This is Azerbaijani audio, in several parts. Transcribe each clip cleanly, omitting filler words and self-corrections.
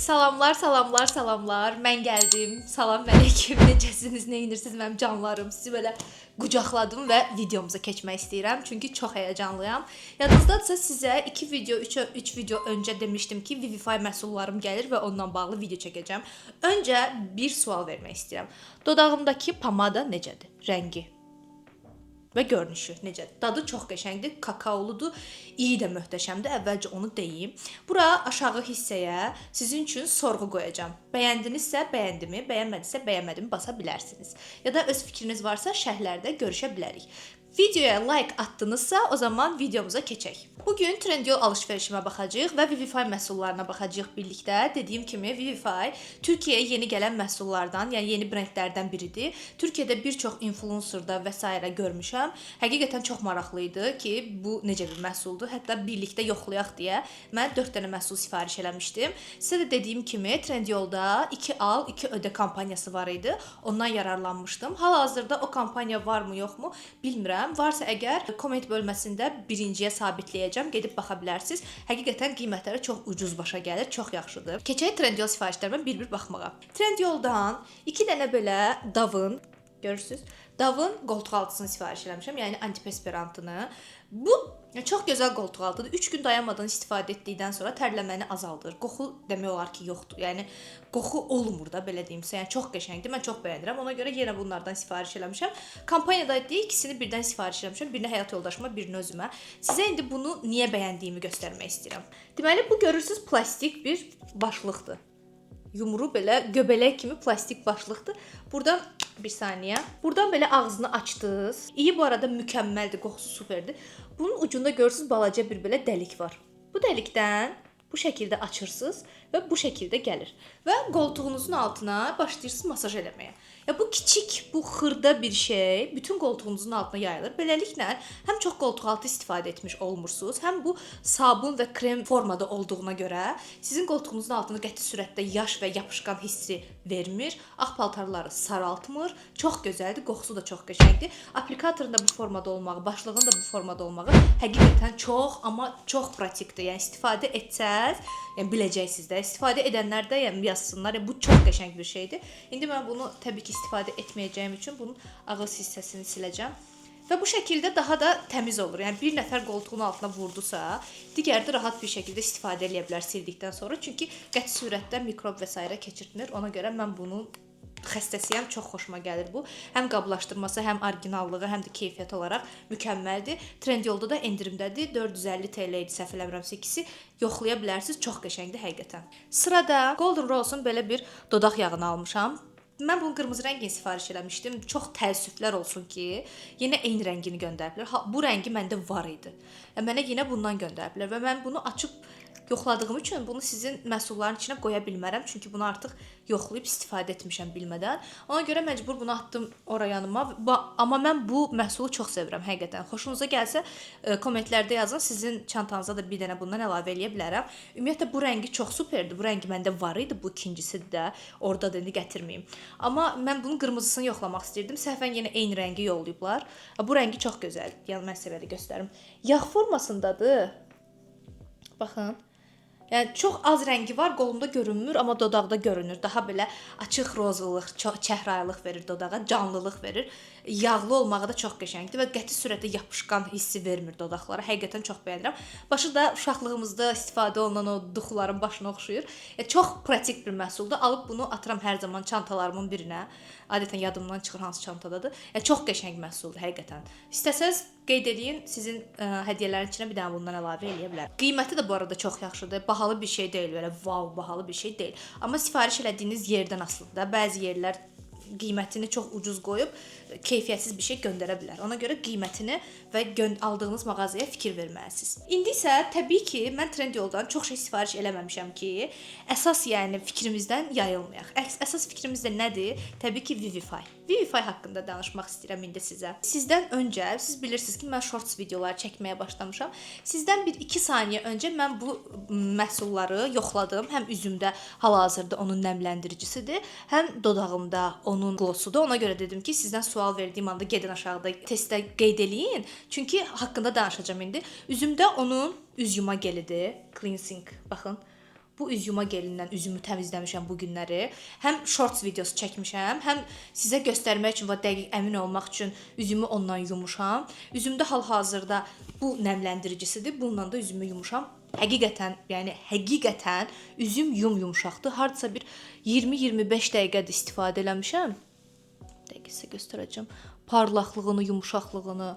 Salamlar, salamlar, salamlar. Mən gəldim. Salam əleyküm. Necəsiniz, nə edirsiniz mənim canlarım? Sizi belə qucaqladım və videomuza keçmək istəyirəm. Çünki çox həyəcanlıyam. Yadınızdadsa sizə 2 video, 3 video öncə demişdim ki, Vivify məhsullarım gəlir və onunla bağlı video çəkəcəm. Öncə bir sual vermək istəyirəm. Dodağımdakı pomada necədir? Rəngi və görünüşü necədir? Dadı çox qəşəngdir, kakaoludur, iyi də möhtəşəmdir. Əvvəlcə onu deyim. Bura aşağı hissəyə sizin üçün sorğu qoyacağam. Bəyəndinizsə bəyəndimi, bəyənmədinizsə bəyənmədimi basa bilərsiniz. Ya da öz fikriniz varsa şərhlərdə görüşə bilərik. Videoya like attınızsa, o zaman videomuza keçək. Bugün Trendyol alış-verişimə baxacağıq və Vivify məhsullarına baxacağıq birlikdə. Dediyim kimi Vivify Türkiyəyə yeni gələn məhsullardan, yəni yeni brendlərdən biridir. Türkiyədə bir çox influencerda və s. görmüşəm. Həqiqətən çox maraqlı idi ki, bu necə bir məhsuldur. Hətta birlikdə yoxlayaq deyə mən 4 dənə məhsul sifariş eləmişdim. Sizə də dediyim kimi Trendyolda 2 al, 2 ödə kampaniyası var idi. Ondan yararlanmışdım. Hal-hazırda o kampaniya varmı, yoxmu bilmirəm. Varsa əgər komment bölməsində birinciyə sabitləyəcəm, gedib baxa bilərsiniz. Həqiqətən qiymətləri çox ucuz başa gəlir, çox yaxşıdır. Keçək Trendyol sifarişlərimə bir-bir baxmağa. Trendyoldan 2 dənə belə Davın, görürsüz? Davın qoltuq altısını sifariş eləmişəm, yəni antiperspirantını. Bu çox gözəl qoltuq altıdır. 3 gün dayanmadan istifadə etdikdən sonra tərləməni azaldır. Qoxu demək olar ki, yoxdur. Yəni qoxu olmur da belə deyimsə. Yəni çox qəşəngdir. Mən çox bəyənirəm. Ona görə yenə bunlardan sifariş eləmişəm. Kampaniyada ikisini birdən sifariş eləmişəm. Birini həyat yoldaşıma, birini özümə. Sizə indi bunu niyə bəyəndiyimi göstərmək istəyirəm. Deməli bu görürsüz plastik bir başlıqdır. Yumru belə göbələk kimi plastik başlıqdır. Buradan bir saniyə. Buradan belə ağzını açdınız. İyi bu arada mükəmməldir, qoxusu superdir. Bunun ucunda görürsüz balaca bir belə dəlik var. Bu dəlikdən bu şəkildə açırsınız və bu şəkildə gəlir. Və qoltuğunuzun altına başlayırsınız masaj eləməyə. Ya bu kiçik, bu xırda bir şey bütün qoltuğunuzun altına yayılır. Beləliklə həm çox qoltuq altı istifadə etmiş olmursunuz, həm bu sabun və krem formada olduğuna görə sizin qoltuğunuzun altını qəti sürətdə yaş və yapışqan hissi vermir. Ağ paltarları saraltmır. Çox gözəldir, qoxusu da çox qəşəngdir. Aplikatorun da bu formada olmağı, başlığın da bu formada olmağı həqiqətən çox, amma çox pratikdir. Yəni istifadə etsəz, yəni biləcəksiniz də. İstifadə edənlər də yəni yazsınlar. Yəni bu çox qəşəng bir şeydir. İndi mən bunu təbii ki istifadə etməyəcəyim üçün bunun ağız hissəsini siləcəm. Və bu şəkildə daha da təmiz olur. Yəni bir nəfər qoltuğun altına vurdusa, digəri də rahat bir şəkildə istifadə edə bilər sildikdən sonra. Çünki qəti sürətdə mikrob və s. keçirtmir. Ona görə mən bunun xəstəsiyəm, çox xoşuma gəlir bu. Həm qablaşdırması, həm orijinallığı, həm də keyfiyyət olaraq mükəmməldir. Trendyolda da endirimdədir. 450 TL idi, səhv eləmirəmsə ikisi. Yoxlaya bilərsiniz, çox qəşəngdir həqiqətən. Sırada Golden Rose'un belə bir dodaq yağını almışam. Mən bunun qırmızı rəngini sifariş eləmişdim. Çox təəssüflər olsun ki, yenə eyni rəngini göndəriblər. Bu rəngi məndə var idi. Mənə yenə bundan göndəriblər və mən bunu açıb yoxladığım üçün bunu sizin məhsulların içinə qoya bilmərəm. Çünki bunu artıq yoxlayıb istifadə etmişəm bilmədən. Ona görə məcbur bunu atdım ora yanıma. Amma mən bu məhsulu çox sevirəm həqiqətən. Xoşunuza gəlsə kommentlərdə yazın. Sizin çantanıza da bir dənə bundan əlavə eləyə bilərəm. Ümumiyyətlə bu rəngi çox superdir. Bu rəngi məndə var idi. Bu ikincisi də orada da indi gətirməyim. Amma mən bunun qırmızısını yoxlamaq istirdim. Səhvən yenə eyni rəngi yollayıblar. Bu rəngi çox gözəldir. Yəni mən sizə belə göstərim. Yağ formasındadır. Baxın. Yəni çox az rəngi var, qolumda görünmür, amma dodaqda görünür. Daha belə açıq rozalıq, çəhrayılıq verir dodağa, canlılıq verir. Yağlı olmağı da çox qəşəngdir və qəti sürətdə yapışqan hissi vermir dodaqlara. Həqiqətən çox bəyənirəm. Başı da uşaqlığımızda istifadə olunan o duxuların başına oxşuyur. Çox pratik bir məhsuldur. Alıb bunu atıram hər zaman çantalarımın birinə. Adətən yadımdan çıxır hansı çantadadır. Çox qəşəng məhsuldur həqiqətən. İstəsəz qeyd eləyin, sizin hədiyyələrin içinə bir dənə bundan əlavə eləyə bilərəm. Qiyməti də bu arada çox yaxşıdır. Bahalı bir şey deyil, belə wow, bahalı bir şey deyil. Amma sifariş elədiyiniz yerdən asılıdır da. Bəzi yerlər qiymətini çox ucuz qoyub keyfiyyətsiz bir şey göndərə bilər. Ona görə qiymətini və aldığınız mağazaya fikir verməlisiniz. İndi isə təbii ki, mən Trendyoldan çox şey sifariş eləməmişəm ki, əsas yəni fikrimizdən yayılmayaq. Əsas fikrimiz də nədir? Təbii ki, Vivify. Vivify haqqında danışmaq istəyirəm indi sizə. Sizdən öncə, siz bilirsiniz ki, mən shorts videoları çəkməyə başlamışam. Sizdən 1-2 saniyə öncə mən bu məhsulları yoxladım. Həm üzümdə hal-hazırda onun nəmləndiricisidir, həm dodağımda onun qlossudur. Ona görə dedim ki, sizdən sual verdiyim anda gedin aşağıda testdə qeyd eləyin. Çünki haqqında danışacağam indi. Üzümdə onun üz yuma gelidir. Cleansing, baxın. bu üz yuma gelindən üzümü təmizləmişəm bu günləri. Həm shorts videosu çəkmişəm, həm sizə göstərmək üçün və dəqiq əmin olmaq üçün üzümü ondan yumuşam. Üzümdə hal-hazırda bu nəmləndiricisidir. Bununla da üzümü yumuşam. Həqiqətən, yəni həqiqətən üzüm yumşaqdır. Hardasa bir 20-25 dəqiqədir istifadə eləmişəm. Dəqiq sizə göstərəcəm. Parlaqlığını, yumşaqlığını.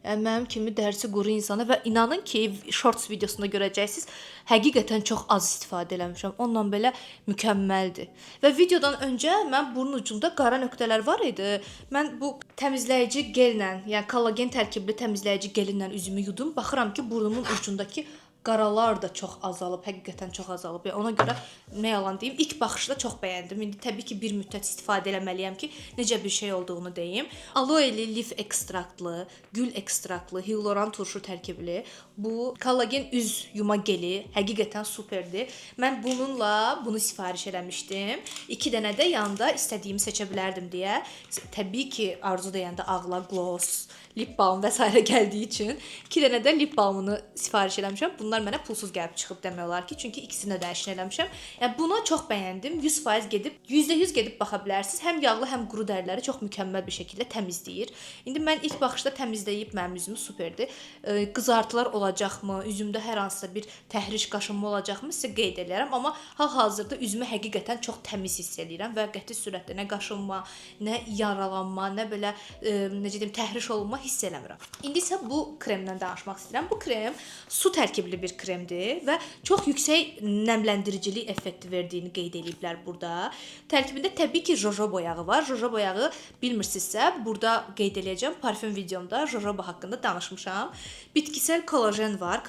Yəni mənim kimi dərsi quru insana və inanın ki, shorts videosunda görəcəksiniz, həqiqətən çox az istifadə eləmişəm. Onunla belə mükəmməldir. Və videodan öncə mən burnun ucunda qara nöqtələr var idi. Mən bu təmizləyici gellə, yəni kollagen tərkibli təmizləyici gelinlə üzümü yudum. Baxıram ki, burnumun ucundakı qaralar da çox azalıb, həqiqətən çox azalıb. Yəni ona görə nə yalan deyim, ilk baxışda çox bəyəndim. İndi təbii ki, bir müddət istifadə etməliyəm ki, necə bir şey olduğunu deyim. Aloeli lif ekstraktlı, gül ekstraktlı, hyaluron turşu tərkibli bu kollagen üz yuma geli həqiqətən superdir. Mən bununla bunu sifariş eləmişdim. 2 dənə də yanında istədiyimi seçə bilərdim deyə. Təbii ki, arzu deyəndə ağla gloss, lip balm və s. gəldiyi üçün 2 dənə də lip balmını sifariş eləmişəm. Bunlar mənə pulsuz gəlib çıxıb demək olar ki, çünki ikisini də dəyişən eləmişəm. Yəni buna çox bəyəndim. 100% gedib, %100 gedib baxa bilərsiniz. Həm yağlı, həm quru dəriləri çox mükəmməl bir şəkildə təmizləyir. İndi mən ilk baxışda təmizləyib mənim üzümü superdir. Qızartılar olacaqmı? Üzümdə hər hansısa bir təhriş, qaşınma olacaqmı? Sizə qeyd edərəm, amma hal-hazırda üzümü həqiqətən çox təmiz hiss edirəm və qəti surətdə nə qaşınma, nə yaralanma, nə belə necə deyim, təhriş olunma hiss eləmirəm. İndi isə bu kremdən danışmaq istəyirəm. Bu krem su tərkibli bir kremdir və çox yüksək nəmləndiricilik effekti verdiyini qeyd ediblər burada. Tərkibində təbii ki, jojoba yağı var. Jojoba yağı bilmirsinizsə, burada qeyd edəcəm. Parfüm videomda jojoba haqqında danışmışam. Bitkisel kollagen var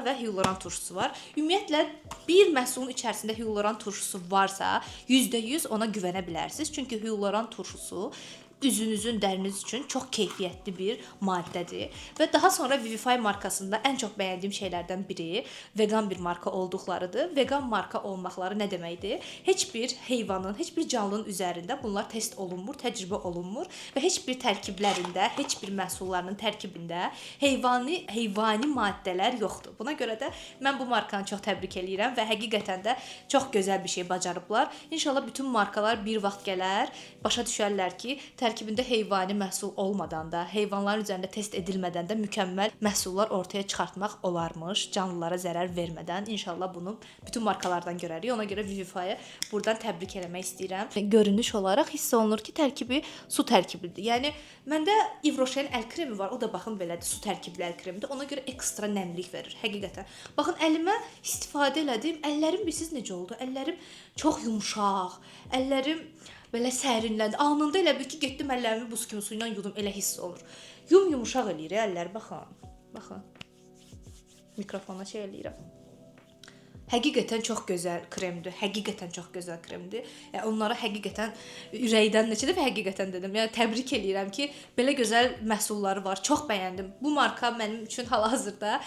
və hyaluron turşusu var. Ümumiyyətlə bir məhsulun içərisində hyaluron turşusu varsa, %100 ona güvənə bilərsiniz. Çünki hyaluron turşusu üzünüzün, dəriniz üçün çox keyfiyyətli bir maddədir. Və daha sonra Vivify markasında ən çox bəyəndiyim şeylərdən biri vegan bir marka olduqlarıdır. Vegan marka olmaqları nə deməkdir? Heç bir heyvanın, heç bir canlının üzərində bunlar test olunmur, təcrübə olunmur və heç bir tərkiblərində, heç bir məhsullarının tərkibində heyvani maddələr yoxdur. Buna görə də mən bu markanı çox təbrik eləyirəm və həqiqətən də çox gözəl bir şey bacarıblar. İnşallah bütün markalar bir vaxt gələr, başa düşərlər ki, tərkibində heyvani məhsul olmadan da, heyvanların üzərində test edilmədən də mükəmməl məhsullar ortaya çıxartmaq olarmış, canlılara zərər vermədən. İnşallah bunu bütün markalardan görərik. Ona görə Vivify-ı buradan təbrik eləmək istəyirəm. Görünüş olaraq hiss olunur ki, tərkibi su tərkiblidir. Yəni məndə Yves Rocher əl kremi var. O da baxın belədir, su tərkibli əl kremidir. Ona görə ekstra nəmlik verir həqiqətən. Baxın əlimə istifadə elədim. Əllərim bilirsiniz necə oldu? Əllərim çox yumşaq. Əllərim belə sərinləndi. Anında elə bil ki, getdim əllərimi buz kimi suyla yudum, elə hiss olur. Yumşaq eləyir əllər, baxın. Baxın. Mikrofona şey eləyirəm. Həqiqətən çox gözəl kremdir. Həqiqətən çox gözəl kremdir. Yəni onlara həqiqətən ürəkdən neçə dəfə həqiqətən dedim. Yəni təbrik eləyirəm ki, belə gözəl məhsulları var. Çox bəyəndim. Bu marka mənim üçün hal-hazırda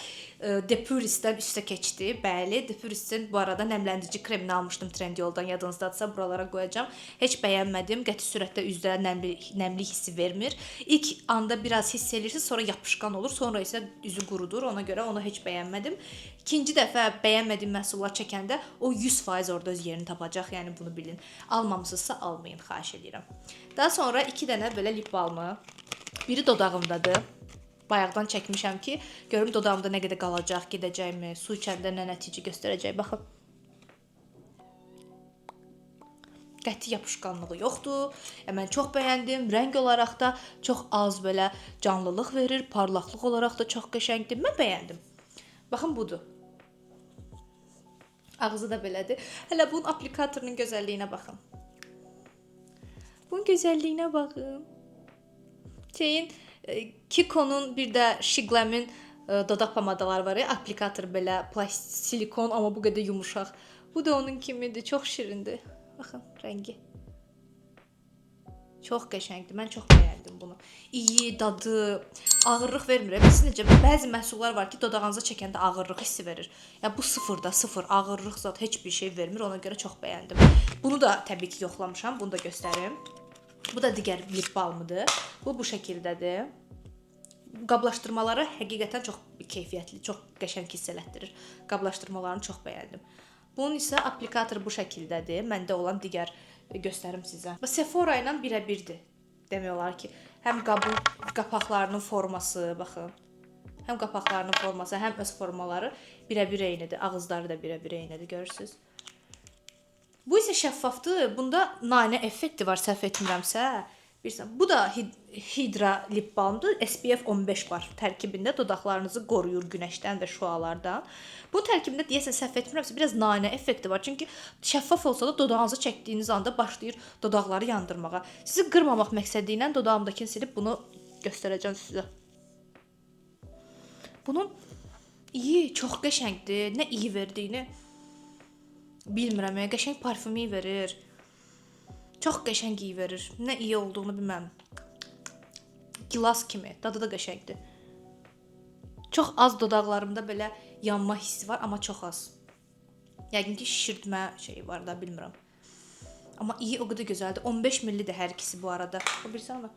Depuris'dən üstə keçdi. Bəli, Depuris'in bu arada nəmləndirici kremini almışdım Trendyoldan. Yadınızdadsa buralara qoyacağam. Heç bəyənmədim. Qəti surətdə üzdə nəmlik hissi vermir. İlk anda biraz hiss edirsiniz, sonra yapışqan olur, sonra isə üzü qurudur. Ona görə onu heç bəyənmədim. İkinci dəfə bəyənmədiyim məhsullar çəkəndə o 100% orada öz yerini tapacaq. Yəni bunu bilin. Almamısınızsa almayın, xahiş edirəm. Daha sonra 2 dənə belə lip balmı. Biri dodağımdadır. Bayaqdan çəkmişəm ki, görüm dodağımda nə qədər qalacaq, gedəcəkmi, su içəndə nə nəticə göstərəcək. Baxın. Qəti yapışqanlığı yoxdur. Mən çox bəyəndim. Rəng olaraq da çox az belə canlılıq verir. Parlaqlıq olaraq da çox qəşəngdir. Mən bəyəndim. Baxın budur. Ağzı da belədir. Hələ bunun aplikatorunun gözəlliyinə baxın. Bunun gözəlliyinə baxın. Kiko'nun bir də Shiglam'in dodaq pomadaları var ya, aplikator belə silikon, amma bu qədər yumuşaq. Bu da onun kimidir, çox şirindir. Baxın, rəngi. Çox qəşəngdir. Mən çox bəyəndim bunu. İyi, dadı, ağırlıq vermir. Bilirsiniz necə? Bəzi məhsullar var ki, dodağınıza çəkəndə ağırlıq hissi verir. Ya bu sıfırda, sıfır ağırlıq zat heç bir şey vermir. Ona görə çox bəyəndim. Bunu da təbii ki yoxlamışam. Bunu da göstərim. Bu da digər lip balmıdır. Bu şəkildədir. Qablaşdırmaları həqiqətən çox keyfiyyətli, çox qəşəng hiss elətdirir. Qablaşdırmalarını çox bəyəndim. Bunun isə aplikatoru bu şəkildədir. Məndə olan digər göstərim sizə. Və Sephora ilə birə-birdir. Demək olar ki, həm qabın qapaqlarının forması, baxın. Həm qapaqlarının forması, həm öz formaları birə-bir eynidir. Ağızları da birə-bir eynidir, görürsüz. Bu isə şəffafdır. Bunda nanə effekti var, səhv etmirəmsə. Bilirsən, bu da Hydra lip balmdır. SPF 15 var tərkibində. Dodaqlarınızı qoruyur günəşdən və şüalardan. Bu tərkibində deyəsən səhv etmirəmsə biraz nanə effekti var. Çünki şəffaf olsa da dodağınızı çəkdiyiniz anda başlayır dodaqları yandırmağa. Sizi qırmamaq məqsədi ilə dodağımdakini silib bunu göstərəcəm sizə. Bunun iyi, çox qəşəngdir. Nə iyi verdiyini bilmirəm. Qəşəng parfümü verir. Çox qəşəng iyi verir. Nə iyi olduğunu bilməm. Gilas kimi. Dadı da qəşəngdir. Çox az dodaqlarımda belə yanma hissi var, amma çox az. Yəqin ki, şişirtmə şeyi var da, bilmirəm. Amma iyi, o qədər gözəldir. 15 millidir hər ikisi bu arada. O bilirsən mi?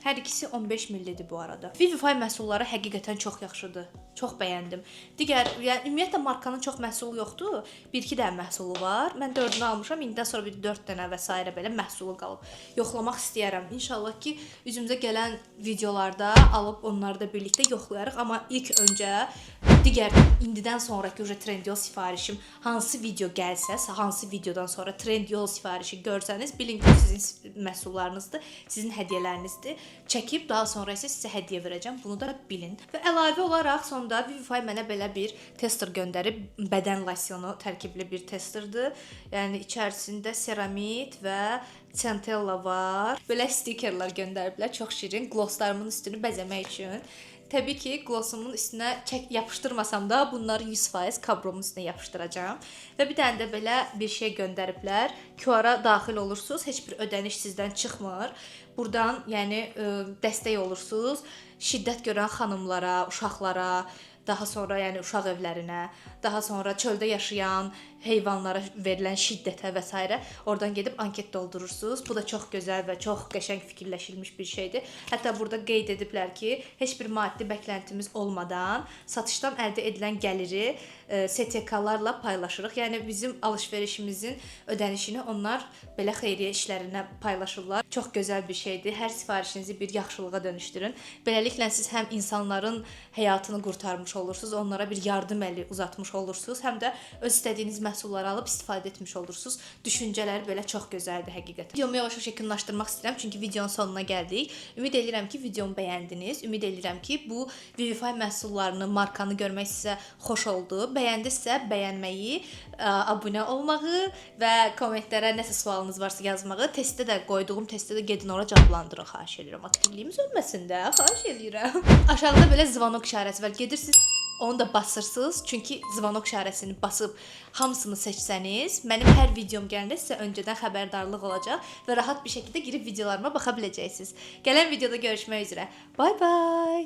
Hər ikisi 15 millidir bu arada. Vivify məhsulları həqiqətən çox yaxşıdır. Çox bəyəndim. Digər, yəni ümumiyyətlə markanın çox məhsulu yoxdur. 1-2 dənə məhsulu var. Mən 4-ünü almışam. İndidən sonra bir 4 dənə və s. belə məhsulu qalıb. Yoxlamaq istəyərəm. İnşallah ki, üzümüzə gələn videolarda alıb onları da birlikdə yoxlayarıq. Amma ilk öncə digər indidən sonraki Trendyol sifarişim hansı video gəlsə, hansı videodan sonra Trendyol sifarişi görsəniz, bilin ki, sizin məhsullarınızdır, sizin hədiyyələrinizdir. Çəkib daha sonra isə sizə hədiyyə verəcəm. Bunu da bilin. Və əlavə olaraq sonda Vivify mənə belə bir tester göndərib. Bədən losyonu tərkibli bir testerdir. Yəni içərisində seramid və centella var. Belə stikerlər göndəriblər. Çox şirin. Glosslarımın üstünü bəzəmək üçün. Təbii ki, glossumun üstünə yapışdırmasam da bunları 100% kabromun üstünə yapışdıracağam. Və bir dənə də belə bir şey göndəriblər. QR-a daxil olursunuz, heç bir ödəniş sizdən çıxmır. Buradan, yəni dəstək olursunuz. Şiddət görən xanımlara, uşaqlara, daha sonra yəni uşaq evlərinə, daha sonra çöldə yaşayan heyvanlara verilən şiddətə və s. oradan gedib anket doldurursunuz. Bu da çox gözəl və çox qəşəng fikirləşilmiş bir şeydir. Hətta burada qeyd ediblər ki, heç bir maddi bəklentimiz olmadan satışdan əldə edilən gəliri STK-larla paylaşırıq. Yəni bizim alış-verişimizin ödənişini onlar belə xeyriyyə işlərinə paylaşırlar. Çox gözəl bir şeydir. Hər sifarişinizi bir yaxşılığa dönüşdürün. Beləliklə siz həm insanların həyatını qurtarmış olursunuz, onlara bir yardım əli uzatmış olursunuz, həm də öz istədiyiniz məhsulları alıb istifadə etmiş olursunuz. Düşüncələri belə çox gözəldir həqiqətən. Videomu yavaş-yavaş yekunlaşdırmaq istəyirəm, çünki videonun sonuna gəldik. Ümid edirəm ki, videomu bəyəndiniz. Ümid edirəm ki, bu Vivify məhsullarını, markanı görmək sizə xoş oldu. Bəyəndisə bəyənməyi, abunə olmağı və kommentlərə nəsə sualınız varsa yazmağı, testdə də qoyduğum testdə də gedin ora cavablandırın, xahiş edirəm. Aktivliyimiz ölməsin də, xahiş edirəm. Aşağıda belə zvanok işarəsi var. Gedirsiniz, onu da basırsınız. Çünki zvanok işarəsini basıb hamısını seçsəniz, mənim hər videom gələndə sizə öncədən xəbərdarlıq olacaq və rahat bir şəkildə girib videolarıma baxa biləcəksiniz. Gələn videoda görüşmək üzrə. Bye bye.